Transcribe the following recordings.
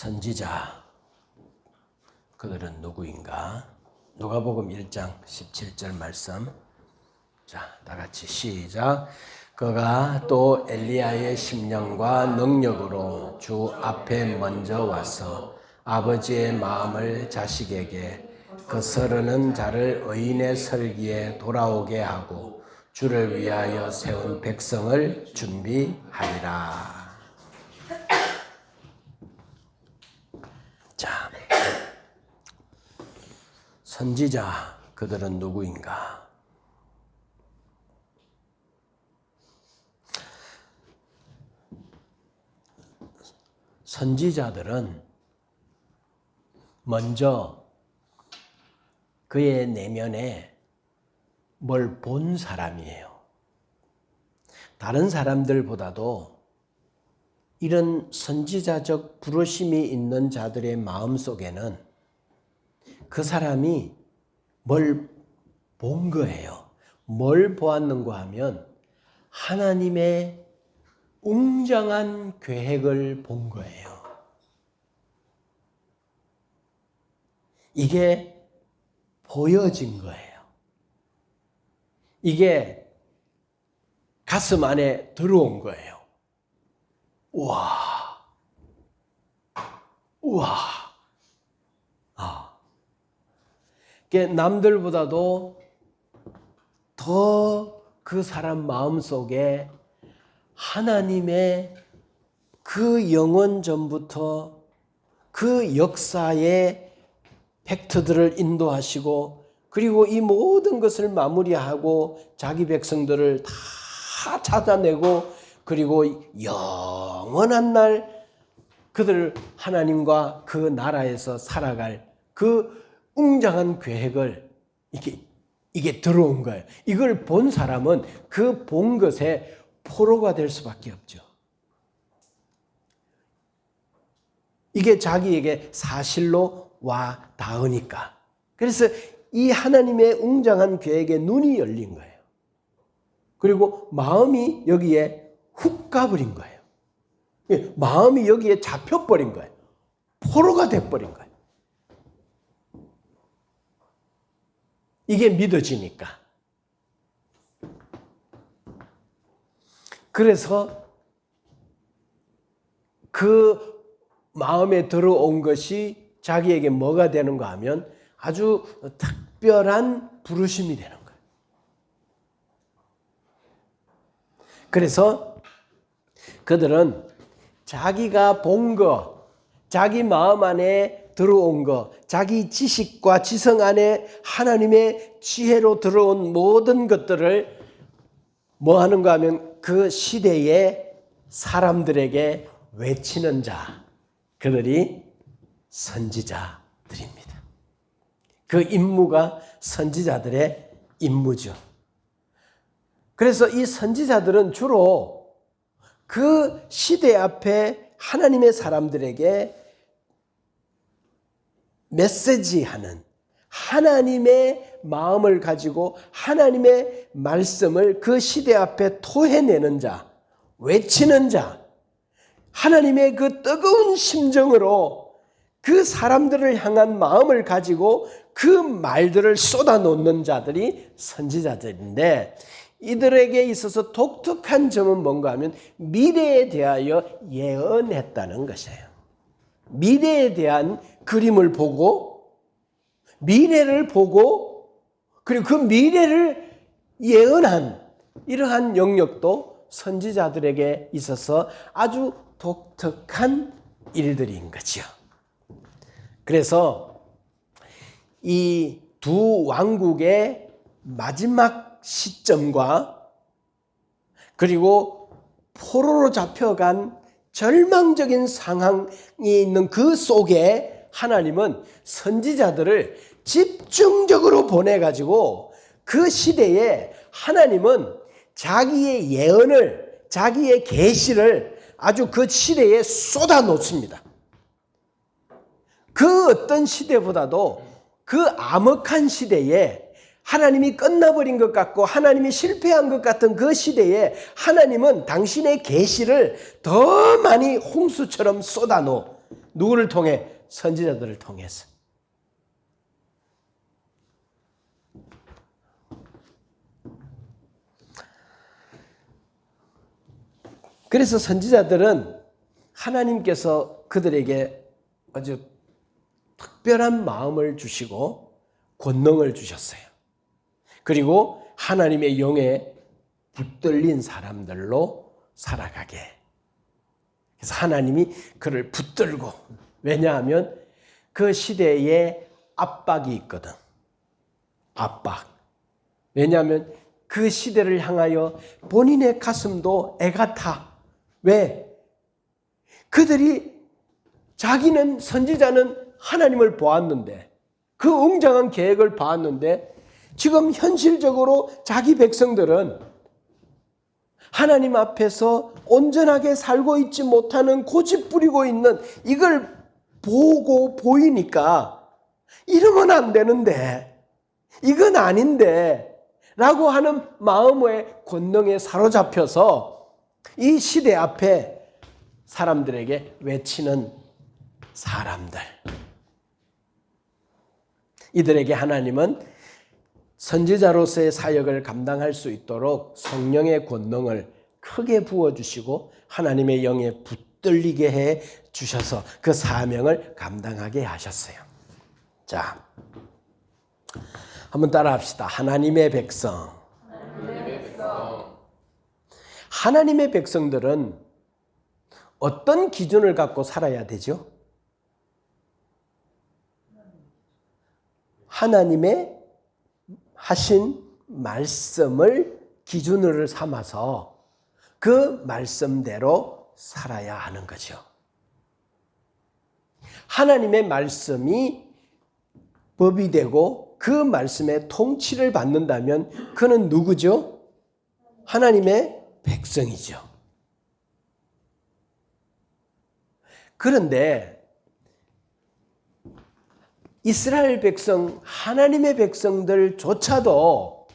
선지자 그들은 누구인가? 누가복음 1장 17절 말씀. 자, 다 같이 시작. 그가 또 엘리야의 심령과 능력으로 주 앞에 먼저 와서 아버지의 마음을 자식에게 그 서르는 자를 의인의 설기에 돌아오게 하고 주를 위하여 세운 백성을 준비하리라. 자, 선지자 그들은 누구인가? 선지자들은 먼저 그의 내면에 뭘 본 사람이에요. 다른 사람들보다도 이런 선지자적 부르심이 있는 자들의 마음속에는 그 사람이 뭘 본 거예요. 뭘 보았는가 하면 하나님의 웅장한 계획을 본 거예요. 이게 보여진 거예요. 이게 가슴 안에 들어온 거예요. 우와, 우와. 남들보다도 더 그 사람 마음속에 하나님의 그 영원 전부터 그 역사의 팩트들을 인도하시고 그리고 이 모든 것을 마무리하고 자기 백성들을 다 찾아내고 그리고 영원한 날 그들 하나님과 그 나라에서 살아갈 그 웅장한 계획을 이게 들어온 거예요. 이걸 본 사람은 그 본 것에 포로가 될 수밖에 없죠. 이게 자기에게 사실로 와 닿으니까. 그래서 이 하나님의 웅장한 계획에 눈이 열린 거예요. 그리고 마음이 여기에 훅 가버린 거예요. 마음이 여기에 잡혀버린 거예요. 포로가 돼버린 거예요. 이게 믿어지니까. 그래서 그 마음에 들어온 것이 자기에게 뭐가 되는가 하면 아주 특별한 부르심이 되는 거예요. 그래서 그들은 자기가 본 거, 자기 마음 안에 들어온 거, 자기 지식과 지성 안에 하나님의 지혜로 들어온 모든 것들을 뭐 하는가 하면 그 시대의 사람들에게 외치는 자, 그들이 선지자들입니다. 그 임무가 선지자들의 임무죠. 그래서 이 선지자들은 주로 그 시대 앞에 하나님의 사람들에게 메시지하는 하나님의 마음을 가지고 하나님의 말씀을 그 시대 앞에 토해내는 자, 외치는 자, 하나님의 그 뜨거운 심정으로 그 사람들을 향한 마음을 가지고 그 말들을 쏟아놓는 자들이 선지자들인데 이들에게 있어서 독특한 점은 뭔가 하면 미래에 대하여 예언했다는 것이에요. 미래에 대한 그림을 보고 미래를 보고 그리고 그 미래를 예언한 이러한 영역도 선지자들에게 있어서 아주 독특한 일들인 거죠. 그래서 이 두 왕국의 마지막 시점과 그리고 포로로 잡혀간 절망적인 상황이 있는 그 속에 하나님은 선지자들을 집중적으로 보내가지고 그 시대에 하나님은 자기의 예언을, 자기의 계시를 아주 그 시대에 쏟아놓습니다. 그 어떤 시대보다도 그 암흑한 시대에 하나님이 끝나버린 것 같고 하나님이 실패한 것 같은 그 시대에 하나님은 당신의 계시를 더 많이 홍수처럼 쏟아놓 누구를 통해? 선지자들을 통해서. 그래서 선지자들은 하나님께서 그들에게 아주 특별한 마음을 주시고 권능을 주셨어요. 그리고 하나님의 영에 붙들린 사람들로 살아가게. 그래서 하나님이 그를 붙들고, 왜냐하면 그 시대에 압박이 있거든. 압박. 왜냐하면 그 시대를 향하여 본인의 가슴도 애가 타. 왜? 그들이, 자기는, 선지자는 하나님을 보았는데, 그 웅장한 계획을 봤는데, 지금 현실적으로 자기 백성들은 하나님 앞에서 온전하게 살고 있지 못하는, 고집 부리고 있는 이걸 보고 보이니까 이러면 안 되는데, 이건 아닌데 라고 하는 마음의 권능에 사로잡혀서 이 시대 앞에 사람들에게 외치는 사람들. 이들에게 하나님은 선지자로서의 사역을 감당할 수 있도록 성령의 권능을 크게 부어주시고 하나님의 영에 붙들리게 해 주셔서 그 사명을 감당하게 하셨어요. 자, 한번 따라 합시다. 하나님의 백성. 하나님의 백성들은 어떤 기준을 갖고 살아야 되죠? 하나님의 하신 말씀을 기준으로 삼아서 그 말씀대로 살아야 하는 거죠. 하나님의 말씀이 법이 되고 그 말씀의 통치를 받는다면 그는 누구죠? 하나님의 백성이죠. 그런데 이스라엘 백성, 하나님의 백성들조차도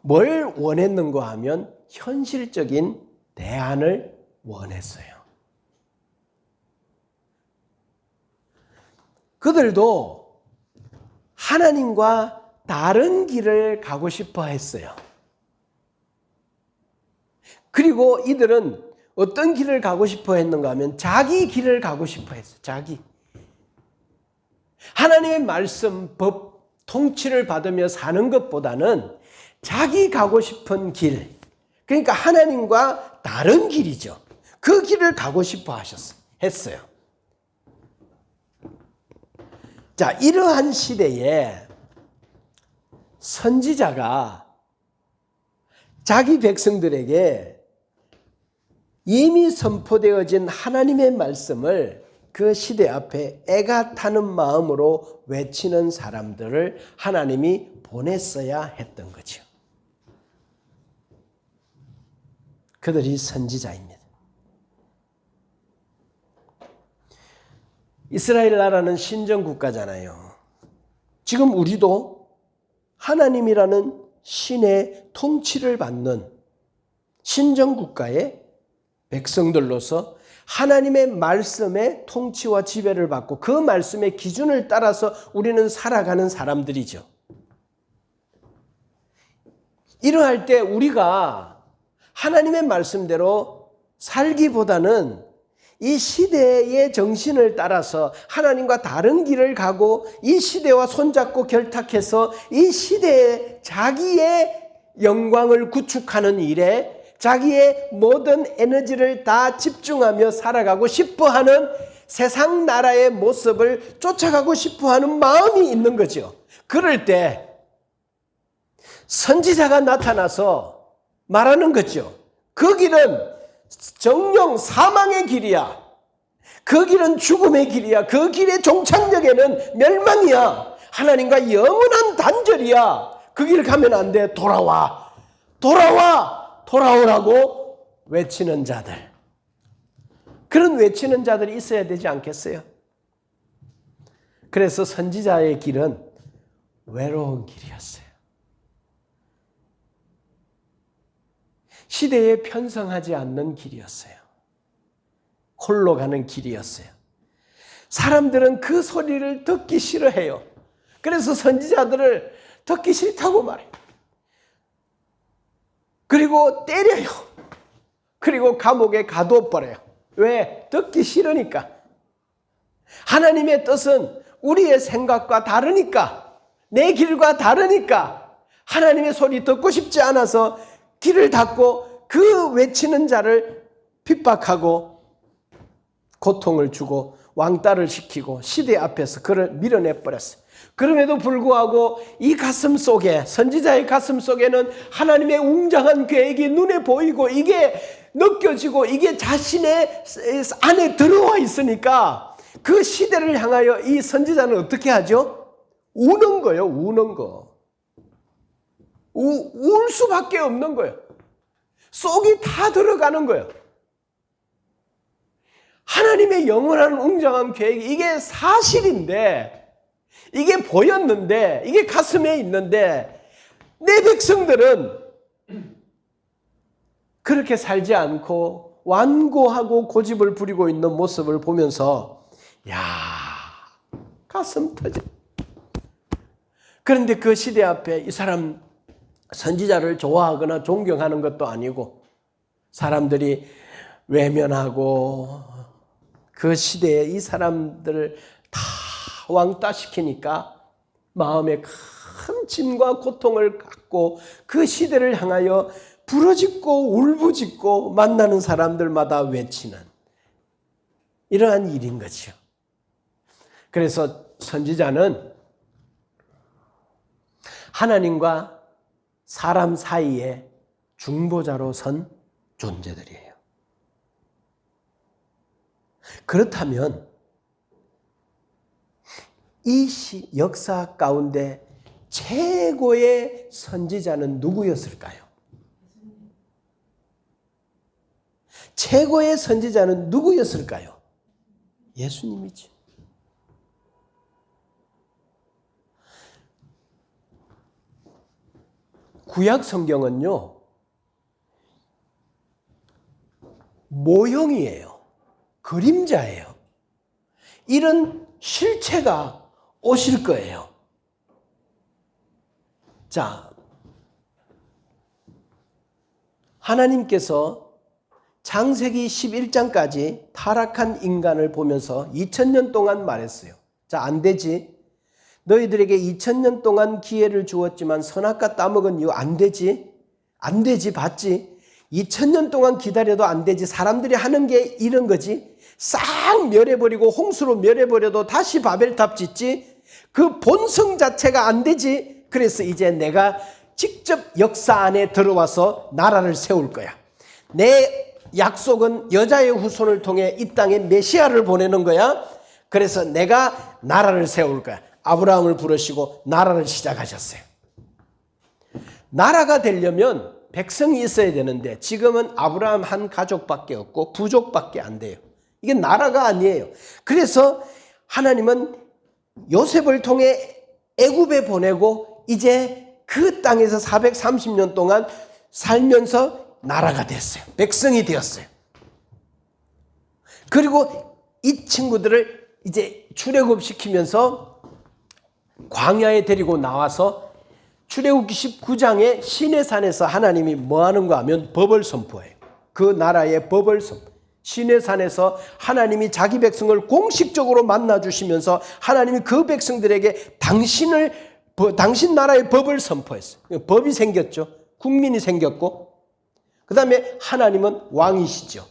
뭘 원했는가 하면 현실적인 대안을 원했어요. 그들도 하나님과 다른 길을 가고 싶어 했어요. 그리고 이들은 어떤 길을 가고 싶어 했는가 하면 자기 길을 가고 싶어 했어요. 자기. 하나님의 말씀, 법, 통치를 받으며 사는 것보다는 자기 가고 싶은 길, 그러니까 하나님과 다른 길이죠. 그 길을 가고 싶어 했어요. 자, 이러한 시대에 선지자가 자기 백성들에게 이미 선포되어진 하나님의 말씀을 그 시대 앞에 애가 타는 마음으로 외치는 사람들을 하나님이 보냈어야 했던 거죠. 그들이 선지자입니다. 이스라엘 나라는 신정국가잖아요. 지금 우리도 하나님이라는 신의 통치를 받는 신정국가의 백성들로서 하나님의 말씀의 통치와 지배를 받고 그 말씀의 기준을 따라서 우리는 살아가는 사람들이죠. 이러할 때 우리가 하나님의 말씀대로 살기보다는 이 시대의 정신을 따라서 하나님과 다른 길을 가고 이 시대와 손잡고 결탁해서 이 시대에 자기의 영광을 구축하는 일에 자기의 모든 에너지를 다 집중하며 살아가고 싶어하는 세상 나라의 모습을 쫓아가고 싶어하는 마음이 있는 거죠. 그럴 때 선지자가 나타나서 말하는 거죠. 그 길은 정령 사망의 길이야. 그 길은 죽음의 길이야. 그 길의 종착역에는 멸망이야. 하나님과 영원한 단절이야. 그 길 가면 안 돼. 돌아와. 돌아와. 돌아오라고 외치는 자들. 그런 외치는 자들이 있어야 되지 않겠어요? 그래서 선지자의 길은 외로운 길이었어요. 시대에 편성하지 않는 길이었어요. 홀로 가는 길이었어요. 사람들은 그 소리를 듣기 싫어해요. 그래서 선지자들을 듣기 싫다고 말해요. 그리고 때려요. 그리고 감옥에 가둬버려요. 왜? 듣기 싫으니까. 하나님의 뜻은 우리의 생각과 다르니까, 내 길과 다르니까 하나님의 소리 듣고 싶지 않아서 길을 닫고 그 외치는 자를 핍박하고 고통을 주고 왕따를 시키고 시대 앞에서 그를 밀어내버렸어요. 그럼에도 불구하고 이 가슴 속에, 선지자의 가슴 속에는 하나님의 웅장한 계획이 눈에 보이고 이게 느껴지고 이게 자신의 안에 들어와 있으니까 그 시대를 향하여 이 선지자는 어떻게 하죠? 우는 거예요. 우는 거. 울 수밖에 없는 거예요. 속이 다 들어가는 거예요. 하나님의 영원한 웅장한 계획이 이게 사실인데, 이게 보였는데, 이게 가슴에 있는데 내 백성들은 그렇게 살지 않고 완고하고 고집을 부리고 있는 모습을 보면서 야, 가슴 터져. 그런데 그 시대 앞에 이 사람 선지자를 좋아하거나 존경하는 것도 아니고 사람들이 외면하고 그 시대에 이 사람들을 다 왕따시키니까 마음에 큰 짐과 고통을 갖고 그 시대를 향하여 부르짖고 울부짖고 만나는 사람들마다 외치는 이러한 일인 거죠. 그래서 선지자는 하나님과 사람 사이에 중보자로 선 존재들이에요. 그렇다면 이 역사 가운데 최고의 선지자는 누구였을까요? 최고의 선지자는 누구였을까요? 예수님이죠. 구약 성경은요, 모형이에요. 그림자예요. 이런 실체가 오실 거예요. 자, 하나님께서 창세기 11장까지 타락한 인간을 보면서 2000년 동안 말했어요. 자, 안 되지. 너희들에게 2000년 동안 기회를 주었지만 선악과 따먹은 이유 안 되지. 안 되지, 봤지. 2000년 동안 기다려도 안 되지. 사람들이 하는 게 이런 거지. 싹 멸해버리고 홍수로 멸해버려도 다시 바벨탑 짓지. 그 본성 자체가 안 되지. 그래서 이제 내가 직접 역사 안에 들어와서 나라를 세울 거야. 내 약속은 여자의 후손을 통해 이 땅에 메시아를 보내는 거야. 그래서 내가 나라를 세울 거야. 아브라함을 부르시고 나라를 시작하셨어요. 나라가 되려면 백성이 있어야 되는데 지금은 아브라함 한 가족밖에 없고 부족밖에 안 돼요. 이게 나라가 아니에요. 그래서 하나님은 요셉을 통해 애굽에 보내고 이제 그 땅에서 430년 동안 살면서 나라가 됐어요. 백성이 되었어요. 그리고 이 친구들을 이제 출애굽시키면서 광야에 데리고 나와서 출애굽기 19장에 시내산에서 하나님이 뭐 하는가 하면 법을 선포해요. 그 나라의 법을 선포해요. 시내산에서 하나님이 자기 백성을 공식적으로 만나주시면서 하나님이 그 백성들에게 당신 나라의 법을 선포했어요. 법이 생겼죠. 국민이 생겼고 그 다음에 하나님은 왕이시죠.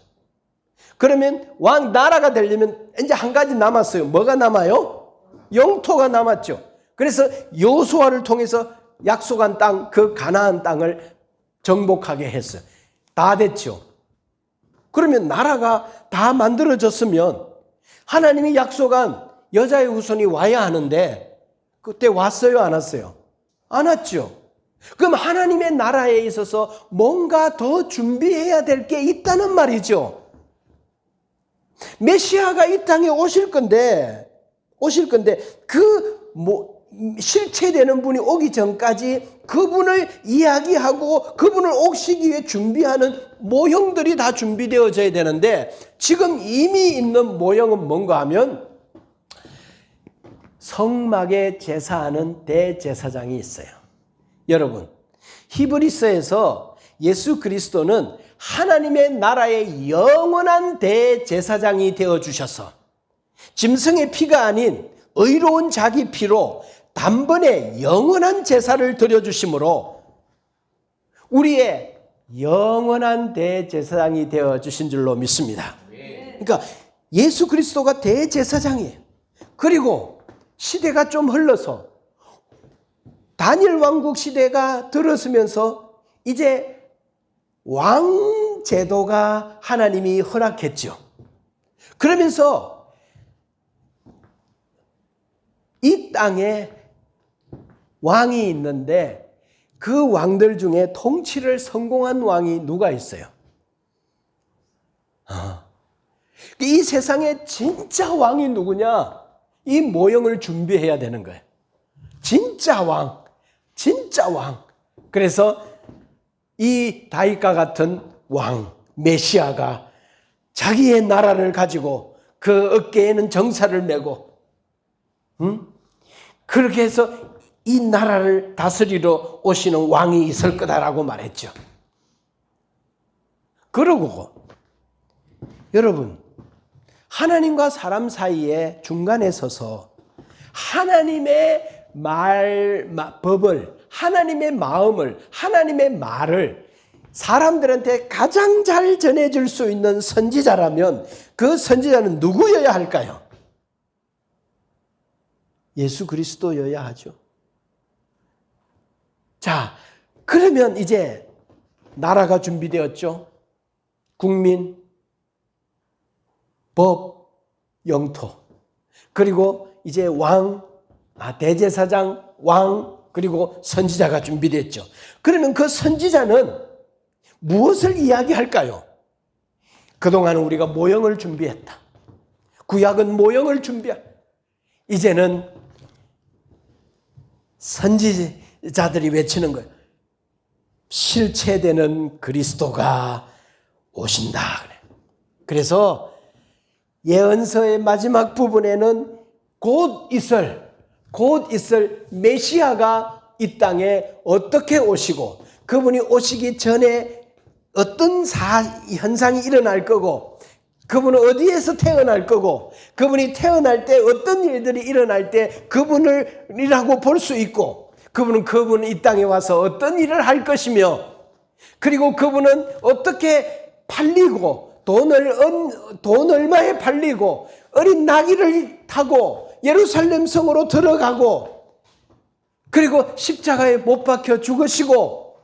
그러면 왕 나라가 되려면 이제 한 가지 남았어요. 뭐가 남아요? 영토가 남았죠. 그래서 여호수아를 통해서 약속한 땅, 그 가나안 땅을 정복하게 했어요. 다 됐죠. 그러면 나라가 다 만들어졌으면 하나님이 약속한 여자의 후손이 와야 하는데 그때 왔어요? 안 왔어요? 안 왔죠. 그럼 하나님의 나라에 있어서 뭔가 더 준비해야 될 게 있다는 말이죠. 메시아가 이 땅에 오실 건데 실체되는 분이 오기 전까지 그분을 이야기하고 그분을 오시기 위해 준비하는 모형들이 다 준비되어져야 되는데 지금 이미 있는 모형은 뭔가 하면 성막에 제사하는 대제사장이 있어요. 여러분, 히브리서에서 예수 그리스도는 하나님의 나라의 영원한 대제사장이 되어주셔서 짐승의 피가 아닌 의로운 자기 피로 단번에 영원한 제사를 드려주심으로 우리의 영원한 대제사장이 되어주신 줄로 믿습니다. 그러니까 예수 그리스도가 대제사장이에요. 그리고 시대가 좀 흘러서 다니엘 왕국 시대가 들어서면서 이제 왕 제도가 하나님이 허락했죠. 그러면서 이 땅에 왕이 있는데 그 왕들 중에 통치를 성공한 왕이 누가 있어요? 이 세상에 진짜 왕이 누구냐? 이 모형을 준비해야 되는 거예요. 진짜 왕, 진짜 왕. 그래서 이 다윗과 같은 왕, 메시아가 자기의 나라를 가지고 그 어깨에는 정사를 메고 그렇게 해서 이 나라를 다스리러 오시는 왕이 있을 거다라고 말했죠. 그러고 여러분, 하나님과 사람 사이에 중간에 서서 하나님의 법을, 하나님의 마음을, 하나님의 말을 사람들한테 가장 잘 전해줄 수 있는 선지자라면 그 선지자는 누구여야 할까요? 예수 그리스도여야 하죠. 자, 그러면 이제 나라가 준비되었죠. 국민, 법, 영토. 그리고 이제 왕, 대제사장, 왕, 그리고 선지자가 준비됐죠. 그러면 그 선지자는 무엇을 이야기할까요? 그동안은 우리가 모형을 준비했다. 구약은 모형을 이제는 선지자들이 외치는 거예요. 실체되는 그리스도가 오신다. 그래서 예언서의 마지막 부분에는 곧 있을 메시아가 이 땅에 어떻게 오시고 그분이 오시기 전에 어떤 현상이 일어날 거고 그분은 어디에서 태어날 거고 그분이 태어날 때 어떤 일들이 일어날 때 그분이라고 볼 수 있고 그분은 이 땅에 와서 어떤 일을 할 것이며 그리고 그분은 어떻게 팔리고 돈 얼마에 팔리고 어린 나귀를 타고 예루살렘 성으로 들어가고 그리고 십자가에 못 박혀 죽으시고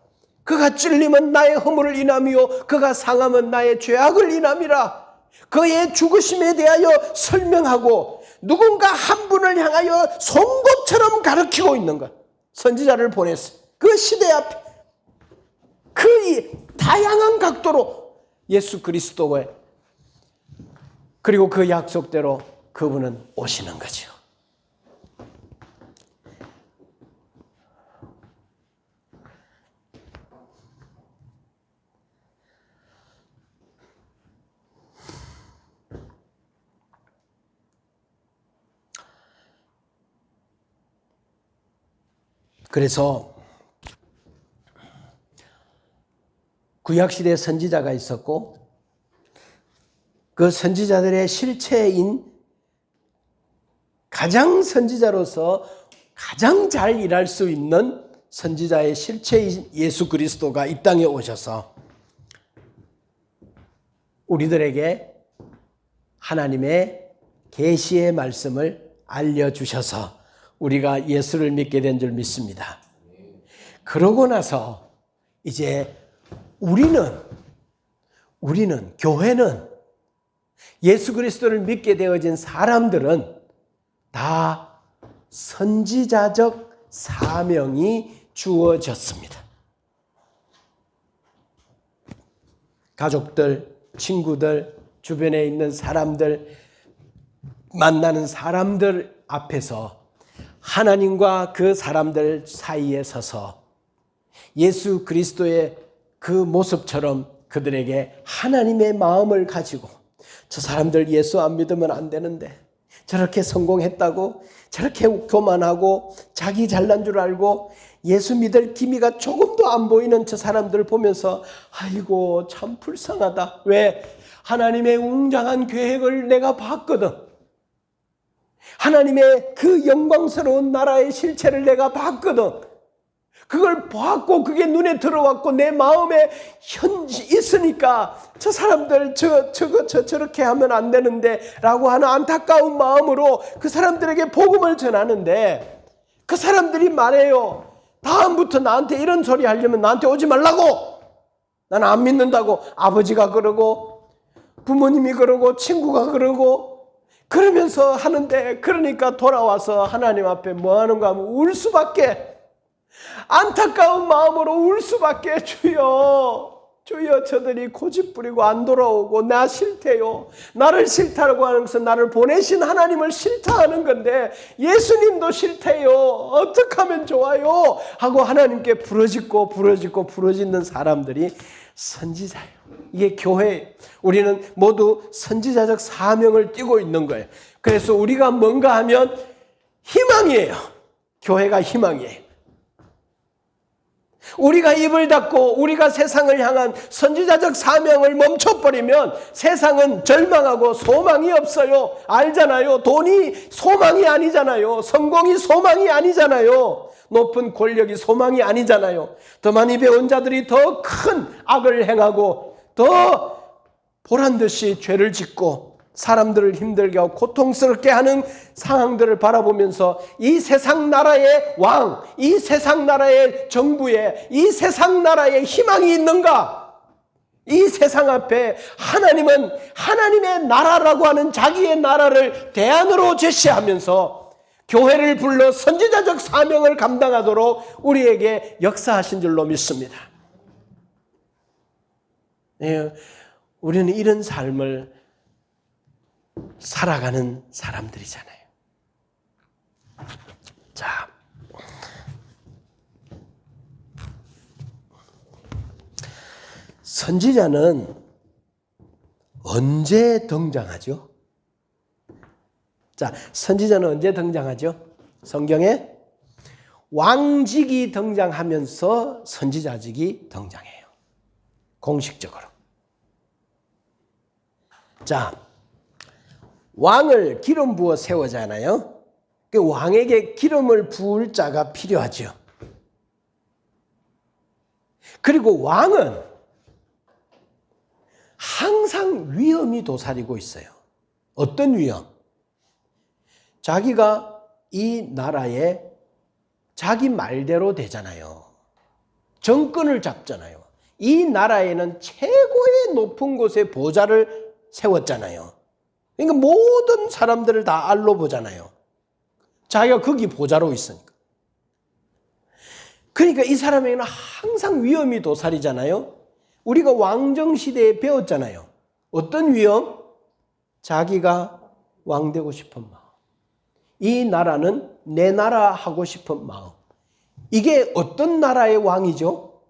그가 찔리면 나의 허물을 인함이요 그가 상하면 나의 죄악을 인함이라. 그의 죽으심에 대하여 설명하고 누군가 한 분을 향하여 송곳처럼 가르치고 있는 것. 선지자를 보냈어요. 그 시대 앞에 그 다양한 각도로 예수 그리스도의 그리고 그 약속대로 그분은 오시는 거죠. 그래서 구약시대에 선지자가 있었고 그 선지자들의 실체인 가장 선지자로서 가장 잘 일할 수 있는 선지자의 실체인 예수 그리스도가 이 땅에 오셔서 우리들에게 하나님의 계시의 말씀을 알려주셔서 우리가 예수를 믿게 된 줄 믿습니다. 그러고 나서 이제 우리는 교회는 예수 그리스도를 믿게 되어진 사람들은 다 선지자적 사명이 주어졌습니다. 가족들, 친구들, 주변에 있는 사람들, 만나는 사람들 앞에서 하나님과 그 사람들 사이에 서서 예수 그리스도의 그 모습처럼 그들에게 하나님의 마음을 가지고 저 사람들 예수 안 믿으면 안 되는데 저렇게 성공했다고, 저렇게 교만하고 자기 잘난 줄 알고 예수 믿을 기미가 조금도 안 보이는 저 사람들을 보면서 아이고 참 불쌍하다. 왜? 하나님의 웅장한 계획을 내가 봤거든. 하나님의 그 영광스러운 나라의 실체를 내가 봤거든. 그걸 봤고 그게 눈에 들어왔고 내 마음에 있으니까 저 사람들 저렇게 하면 안 되는데 라고 하는 안타까운 마음으로 그 사람들에게 복음을 전하는데 그 사람들이 말해요. 다음부터 나한테 이런 소리 하려면 나한테 오지 말라고. 나는 안 믿는다고. 아버지가 그러고 부모님이 그러고 친구가 그러고 그러면서 하는데, 그러니까 돌아와서 하나님 앞에 뭐 하는가 하면 울 수밖에, 안타까운 마음으로 울 수밖에. 주여 저들이 고집부리고 안 돌아오고 나 싫대요. 나를 싫다고 하는 것은 나를 보내신 하나님을 싫다하는 건데 예수님도 싫대요. 어떻게 하면 좋아요? 하고 하나님께 부러짓는 사람들이 선지자예요. 이게 교회예요. 우리는 모두 선지자적 사명을 띠고 있는 거예요. 그래서 우리가 뭔가 하면 희망이에요. 교회가 희망이에요. 우리가 입을 닫고 우리가 세상을 향한 선지자적 사명을 멈춰버리면 세상은 절망하고 소망이 없어요. 알잖아요. 돈이 소망이 아니잖아요. 성공이 소망이 아니잖아요. 높은 권력이 소망이 아니잖아요. 더 많이 배운 자들이 더 큰 악을 행하고 더 보란듯이 죄를 짓고 사람들을 힘들게 하고 고통스럽게 하는 상황들을 바라보면서 이 세상 나라의 왕, 이 세상 나라의 정부에, 이 세상 나라에 희망이 있는가? 이 세상 앞에 하나님은 하나님의 나라라고 하는 자기의 나라를 대안으로 제시하면서 교회를 불러 선지자적 사명을 감당하도록 우리에게 역사하신 줄로 믿습니다. 예, 우리는 이런 삶을 살아가는 사람들이잖아요. 자, 선지자는 언제 등장하죠? 자, 선지자는 언제 등장하죠? 성경에 왕직이 등장하면서 선지자직이 등장해요. 공식적으로. 자, 왕을 기름 부어 세우잖아요. 그 왕에게 기름을 부을 자가 필요하죠. 그리고 왕은 항상 위험이 도사리고 있어요. 어떤 위험? 자기가 이 나라에 자기 말대로 되잖아요. 정권을 잡잖아요. 이 나라에는 최고의 높은 곳에 보좌를 세웠잖아요. 그러니까 모든 사람들을 다 알로 보잖아요. 자기가 거기 보좌로 있으니까. 그러니까 이 사람에게는 항상 위험이 도사리잖아요. 우리가 왕정시대에 배웠잖아요. 어떤 위험? 자기가 왕되고 싶은 마음. 이 나라는 내 나라 하고 싶은 마음. 이게 어떤 나라의 왕이죠?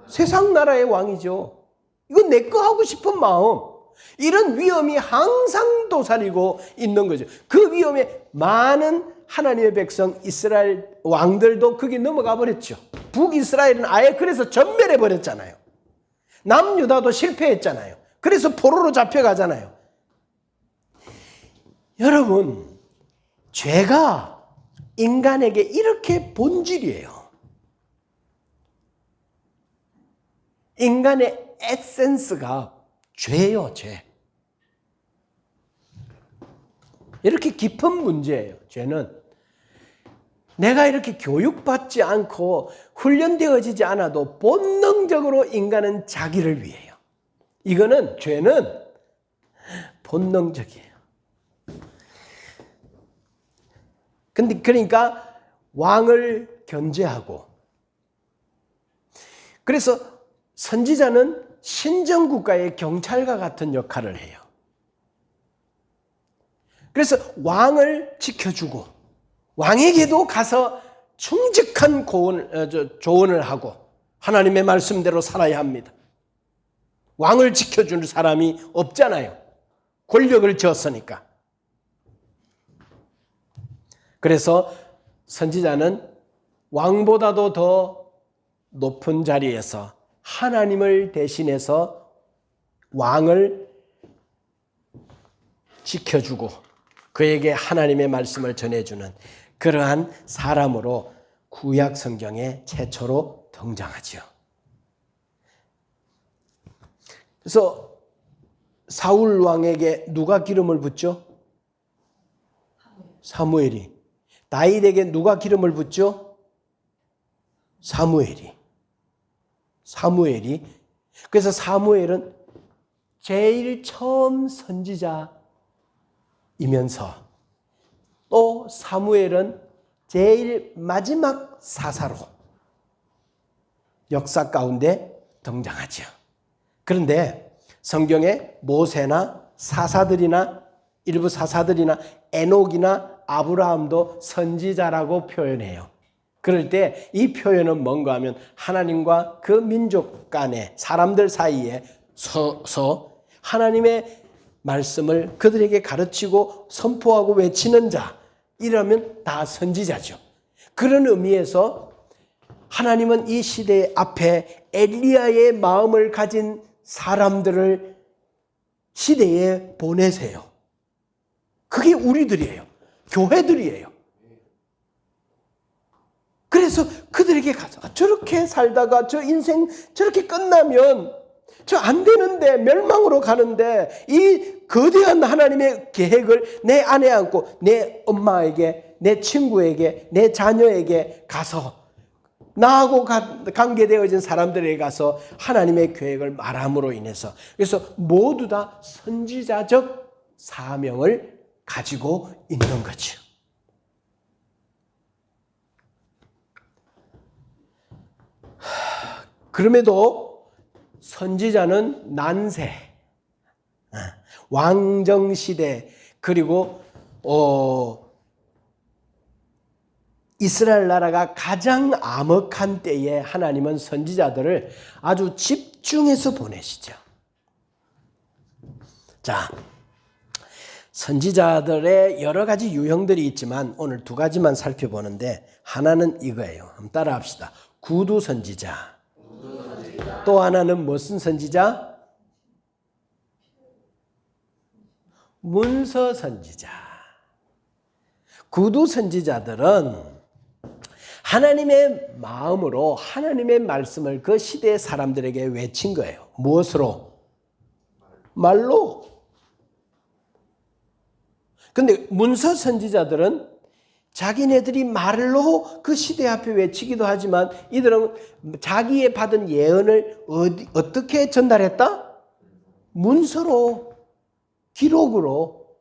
세상 나라의 왕이죠. 이건 내 거 하고 싶은 마음. 이런 위험이 항상 도사리고 있는 거죠. 그 위험에 많은 하나님의 백성 이스라엘 왕들도 거기 넘어가 버렸죠. 북이스라엘은 아예 그래서 전멸해 버렸잖아요. 남유다도 실패했잖아요. 그래서 포로로 잡혀가잖아요. 여러분, 죄가 인간에게 이렇게 본질이에요. 인간의 에센스가 죄요, 죄. 이렇게 깊은 문제예요, 죄는. 내가 이렇게 교육받지 않고 훈련되어지지 않아도 본능적으로 인간은 자기를 위해요. 이거는, 죄는 본능적이에요. 근데 그러니까 왕을 견제하고, 그래서 선지자는 신정국가의 경찰과 같은 역할을 해요. 그래서 왕을 지켜주고 왕에게도 가서 충직한 조언을 하고 하나님의 말씀대로 살아야 합니다. 왕을 지켜주는 사람이 없잖아요. 권력을 쥐었으니까. 그래서 선지자는 왕보다도 더 높은 자리에서 하나님을 대신해서 왕을 지켜주고 그에게 하나님의 말씀을 전해주는 그러한 사람으로 구약 성경에 최초로 등장하죠. 그래서 사울 왕에게 누가 기름을 붓죠? 사무엘이. 다윗에게 누가 기름을 붓죠? 사무엘이. 그래서 사무엘은 제일 처음 선지자이면서 또 사무엘은 제일 마지막 사사로 역사 가운데 등장하죠. 그런데 성경에 모세나 사사들이나 일부 사사들이나 에녹이나 아브라함도 선지자라고 표현해요. 그럴 때 이 표현은 뭔가 하면 하나님과 그 민족 간에 사람들 사이에 서서 하나님의 말씀을 그들에게 가르치고 선포하고 외치는 자, 이러면 다 선지자죠. 그런 의미에서 하나님은 이 시대 앞에 엘리야의 마음을 가진 사람들을 시대에 보내세요. 그게 우리들이에요. 교회들이에요. 그래서 그들에게 가서 저렇게 살다가 저 인생 저렇게 끝나면 저 안 되는데 멸망으로 가는데 이 거대한 하나님의 계획을 내 안에 안고 내 엄마에게 내 친구에게 내 자녀에게 가서 나하고 관계되어진 사람들에게 가서 하나님의 계획을 말함으로 인해서 그래서 모두 다 선지자적 사명을 가지고 있는 거죠. 그럼에도 선지자는 난세, 왕정시대 그리고 이스라엘 나라가 가장 암흑한 때에 하나님은 선지자들을 아주 집중해서 보내시죠. 자, 선지자들의 여러 가지 유형들이 있지만 오늘 두 가지만 살펴보는데 하나는 이거예요. 한번 따라합시다. 구두 선지자. 또 하나는 무슨 선지자? 문서 선지자. 구두 선지자들은 하나님의 마음으로 하나님의 말씀을 그 시대의 사람들에게 외친 거예요. 무엇으로? 말로. 근데 문서 선지자들은 자기네들이 말로 그 시대 앞에 외치기도 하지만 이들은 자기의 받은 예언을 어떻게 전달했다? 문서로, 기록으로.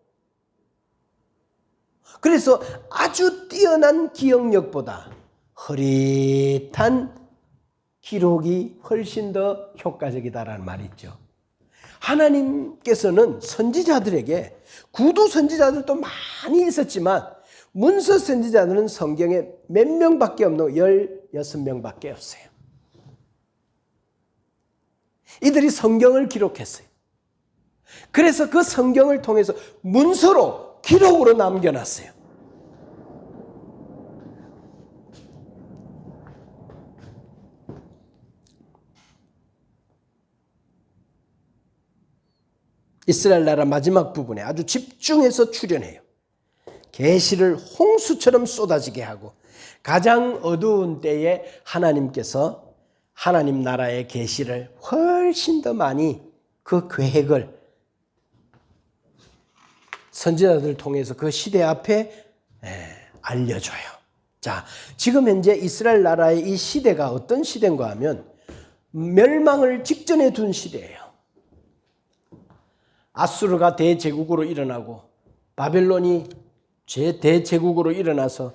그래서 아주 뛰어난 기억력보다 흐릿한 기록이 훨씬 더 효과적이다라는 말이 있죠. 하나님께서는 선지자들에게 구두 선지자들도 많이 있었지만 문서 선지자들은 성경에 몇 명밖에 없는 16명밖에 없어요. 이들이 성경을 기록했어요. 그래서 그 성경을 통해서 문서로 기록으로 남겨놨어요. 이스라엘 나라 마지막 부분에 아주 집중해서 출연해요. 계시를 홍수처럼 쏟아지게 하고 가장 어두운 때에 하나님께서 하나님 나라의 계시를 훨씬 더 많이 그 계획을 선지자들을 통해서 그 시대 앞에 알려줘요. 자, 지금 현재 이스라엘 나라의 이 시대가 어떤 시대인가 하면 멸망을 직전에 둔 시대예요. 아수르가 대제국으로 일어나고 바벨론이 대제국으로 일어나서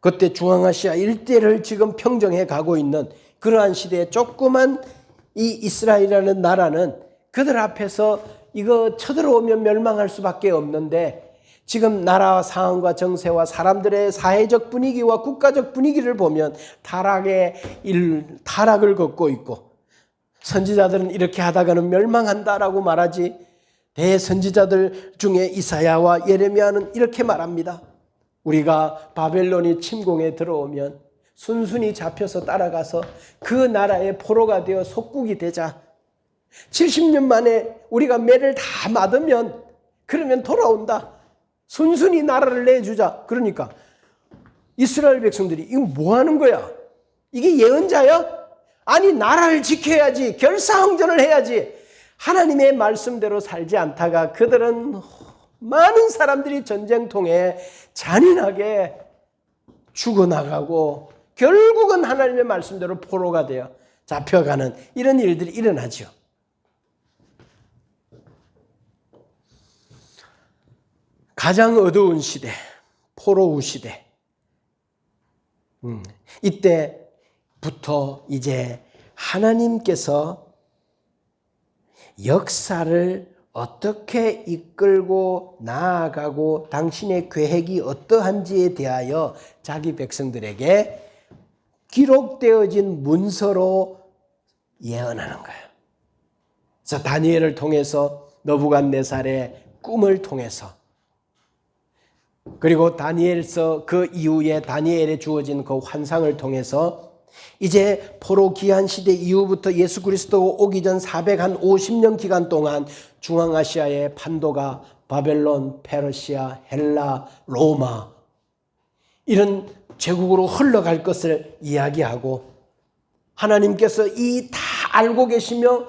그때 중앙아시아 일대를 지금 평정해 가고 있는 그러한 시대에 조그만 이 이스라엘이라는 나라는 그들 앞에서 이거 쳐들어오면 멸망할 수밖에 없는데 지금 나라 상황과 정세와 사람들의 사회적 분위기와 국가적 분위기를 보면 타락을 걷고 있고 선지자들은 이렇게 하다가는 멸망한다라고 말하지 대선지자들 중에 이사야와 예레미야는 이렇게 말합니다. 우리가 바벨론이 침공에 들어오면 순순히 잡혀서 따라가서 그 나라의 포로가 되어 속국이 되자. 70년 만에 우리가 매를 다 맞으면 그러면 돌아온다. 순순히 나라를 내주자. 그러니까 이스라엘 백성들이 이거 뭐 하는 거야? 이게 예언자야? 아니 나라를 지켜야지. 결사항전을 해야지. 하나님의 말씀대로 살지 않다가 그들은 많은 사람들이 전쟁통에 잔인하게 죽어나가고 결국은 하나님의 말씀대로 포로가 되어 잡혀가는 이런 일들이 일어나죠. 가장 어두운 시대, 포로우 시대. 이때부터 이제 하나님께서 역사를 어떻게 이끌고 나아가고 당신의 계획이 어떠한지에 대하여 자기 백성들에게 기록되어진 문서로 예언하는 거예요. 그래서 다니엘을 통해서 느부갓네살의 꿈을 통해서 그리고 다니엘서 그 이후에 다니엘에 주어진 그 환상을 통해서 이제 포로 기한 시대 이후부터 예수 그리스도 오기 전 450년 기간 동안 중앙아시아의 판도가 바벨론, 페르시아, 헬라, 로마 이런 제국으로 흘러갈 것을 이야기하고 하나님께서 이 다 알고 계시며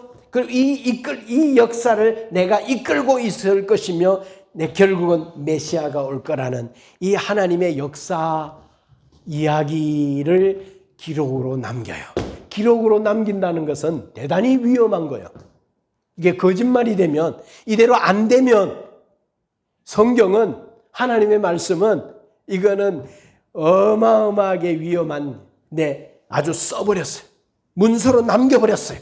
이 역사를 내가 이끌고 있을 것이며 결국은 메시아가 올 거라는 이 하나님의 역사 이야기를 기록으로 남겨요. 기록으로 남긴다는 것은 대단히 위험한 거예요. 이게 거짓말이 되면 이대로 안 되면 성경은 하나님의 말씀은 이거는 어마어마하게 위험한데 아주 써버렸어요. 문서로 남겨버렸어요.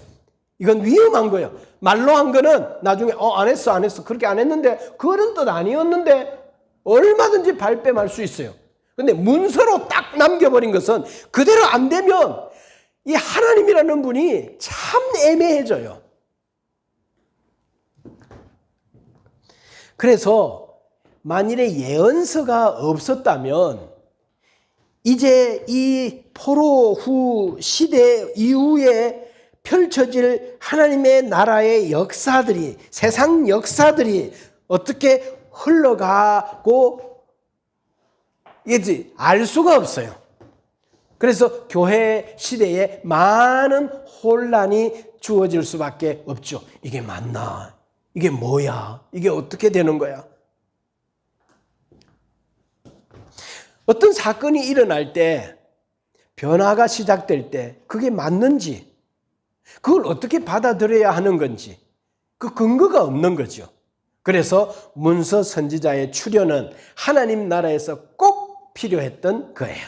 이건 위험한 거예요. 말로 한 거는 나중에 안 했어 그렇게 안 했는데 그런 뜻 아니었는데 얼마든지 발뺌할 수 있어요. 근데 문서로 딱 남겨버린 것은 그대로 안 되면 이 하나님이라는 분이 참 애매해져요. 그래서 만일에 예언서가 없었다면 이제 이 포로 후 시대 이후에 펼쳐질 하나님의 나라의 역사들이 세상 역사들이 어떻게 흘러가고 이제 알 수가 없어요. 그래서 교회 시대에 많은 혼란이 주어질 수밖에 없죠. 이게 맞나? 이게 뭐야? 이게 어떻게 되는 거야? 어떤 사건이 일어날 때 변화가 시작될 때 그게 맞는지 그걸 어떻게 받아들여야 하는 건지 그 근거가 없는 거죠. 그래서 문서 선지자의 출현은 하나님 나라에서 꼭 필요했던 거예요.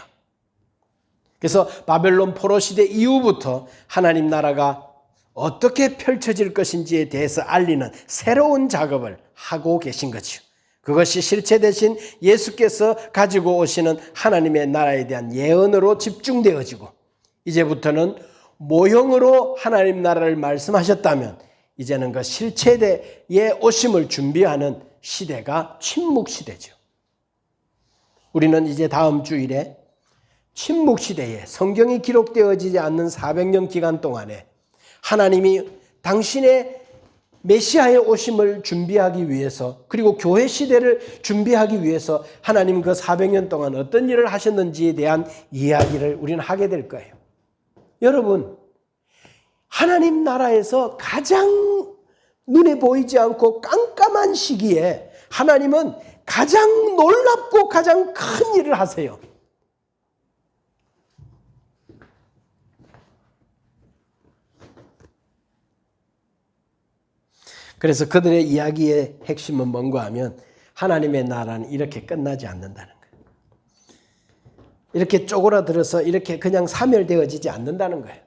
그래서 바벨론 포로 시대 이후부터 하나님 나라가 어떻게 펼쳐질 것인지에 대해서 알리는 새로운 작업을 하고 계신 거죠. 그것이 실체되신 예수께서 가지고 오시는 하나님의 나라에 대한 예언으로 집중되어지고 이제부터는 모형으로 하나님 나라를 말씀하셨다면 이제는 그 실체의 오심을 준비하는 시대가 침묵시대죠. 우리는 이제 다음 주일에 침묵시대에 성경이 기록되어지지 않는 400년 기간 동안에 하나님이 당신의 메시아의 오심을 준비하기 위해서 그리고 교회 시대를 준비하기 위해서 하나님 그 400년 동안 어떤 일을 하셨는지에 대한 이야기를 우리는 하게 될 거예요. 여러분, 하나님 나라에서 가장 눈에 보이지 않고 깜깜한 시기에 하나님은 가장 놀랍고 가장 큰 일을 하세요. 그래서 그들의 이야기의 핵심은 뭔가 하면 하나님의 나라는 이렇게 끝나지 않는다는 거예요. 이렇게 쪼그라들어서 이렇게 그냥 사멸되어지지 않는다는 거예요.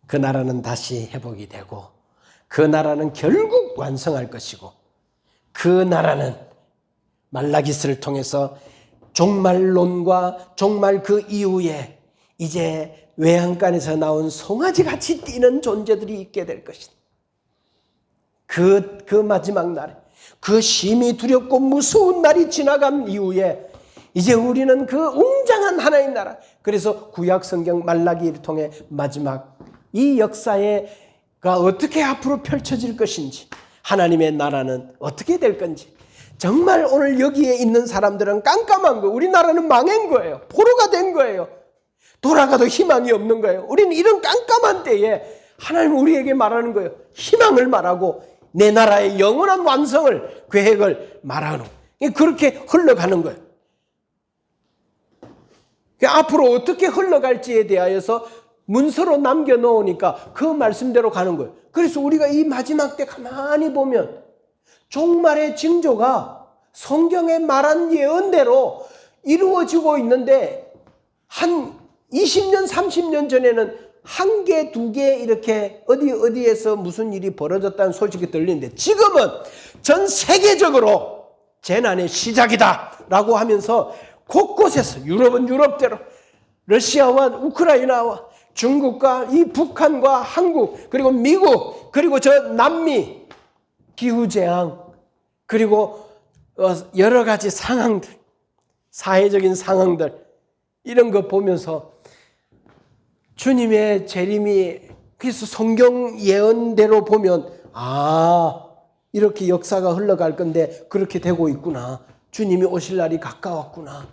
그 나라는 다시 회복이 되고 그 나라는 결국 완성할 것이고 그 나라는 말라기스를 통해서 종말론과 종말 그 이후에 이제 외양간에서 나온 송아지같이 뛰는 존재들이 있게 될 것이다. 그 마지막 날에 그 심히 두렵고 무서운 날이 지나간 이후에 이제 우리는 그 웅장한 하나님 나라. 그래서 구약 성경 말라기를 통해 마지막 이 역사가 어떻게 앞으로 펼쳐질 것인지, 하나님의 나라는 어떻게 될 건지, 정말 오늘 여기에 있는 사람들은 깜깜한 거, 우리나라는 망한 거예요. 포로가 된 거예요. 돌아가도 희망이 없는 거예요. 우리는 이런 깜깜한 때에 하나님은 우리에게 말하는 거예요. 희망을 말하고 내 나라의 영원한 완성을, 계획을 말하는 거예요. 그렇게 흘러가는 거예요. 앞으로 어떻게 흘러갈지에 대하여서 문서로 남겨놓으니까 그 말씀대로 가는 거예요. 그래서 우리가 이 마지막 때 가만히 보면 종말의 징조가 성경에 말한 예언대로 이루어지고 있는데, 한 20년, 30년 전에는 한 개, 두 개 이렇게 어디에서 무슨 일이 벌어졌다는 소식이 들리는데, 지금은 전 세계적으로 재난의 시작이다 라고 하면서 곳곳에서, 유럽은 유럽대로, 러시아와 우크라이나와 중국과 이 북한과 한국, 그리고 미국, 그리고 저 남미, 기후재앙, 그리고 여러 가지 상황들, 사회적인 상황들, 이런 거 보면서 주님의 재림이, 그래서 성경 예언대로 보면 이렇게 역사가 흘러갈 건데 그렇게 되고 있구나. 주님이 오실 날이 가까웠구나.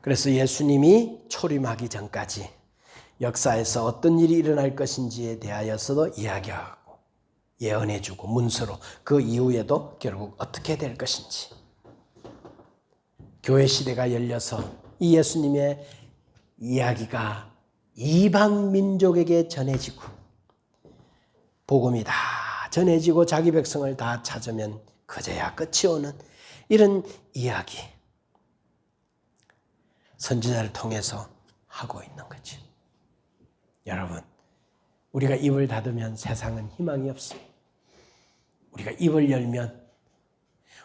그래서 예수님이 초림하기 전까지 역사에서 어떤 일이 일어날 것인지에 대하여서도 이야기하고 예언해주고 문서로, 그 이후에도 결국 어떻게 될 것인지, 교회 시대가 열려서 이 예수님의 이야기가 이방 민족에게 전해지고 복음이 다 전해지고 자기 백성을 다 찾으면 그제야 끝이 오는 이런 이야기, 선지자를 통해서 하고 있는 거지. 여러분, 우리가 입을 닫으면 세상은 희망이 없습니다. 우리가 입을 열면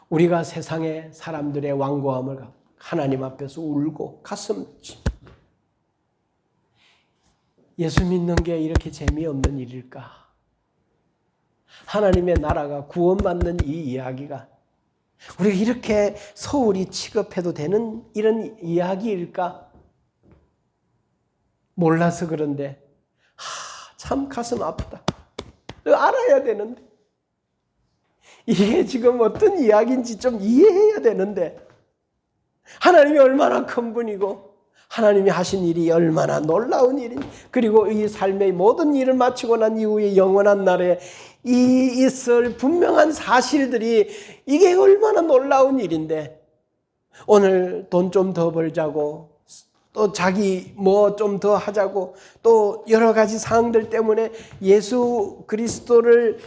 우리가 세상의 사람들의 완고함을 하나님 앞에서 울고 가슴 칩니다. 예수 믿는 게 이렇게 재미없는 일일까? 하나님의 나라가 구원받는 이 이야기가 우리가 이렇게 소홀히 취급해도 되는 이런 이야기일까? 몰라서 그런데 참 가슴 아프다. 알아야 되는데, 이게 지금 어떤 이야기인지 좀 이해해야 되는데, 하나님이 얼마나 큰 분이고 하나님이 하신 일이 얼마나 놀라운 일인지, 그리고 이 삶의 모든 일을 마치고 난 이후에 영원한 날에 이 있을 분명한 사실들이 이게 얼마나 놀라운 일인데, 오늘 돈 좀 더 벌자고, 또 자기 뭐 좀 더 하자고, 또 여러 가지 사항들 때문에 예수 그리스도를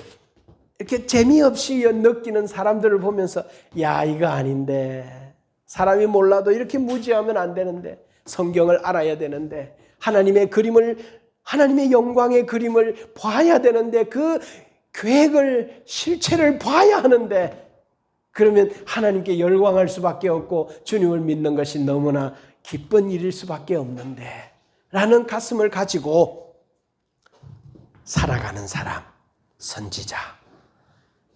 이렇게 재미없이 느끼는 사람들을 보면서, 야, 이거 아닌데, 사람이 몰라도 이렇게 무지하면 안 되는데, 성경을 알아야 되는데, 하나님의 그림을, 하나님의 영광의 그림을 봐야 되는데, 그 계획을, 실체를 봐야 하는데, 그러면 하나님께 열광할 수밖에 없고 주님을 믿는 것이 너무나 기쁜 일일 수밖에 없는데 라는 가슴을 가지고 살아가는 사람, 선지자,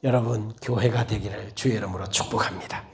여러분 교회가 되기를 주의 이름으로 축복합니다.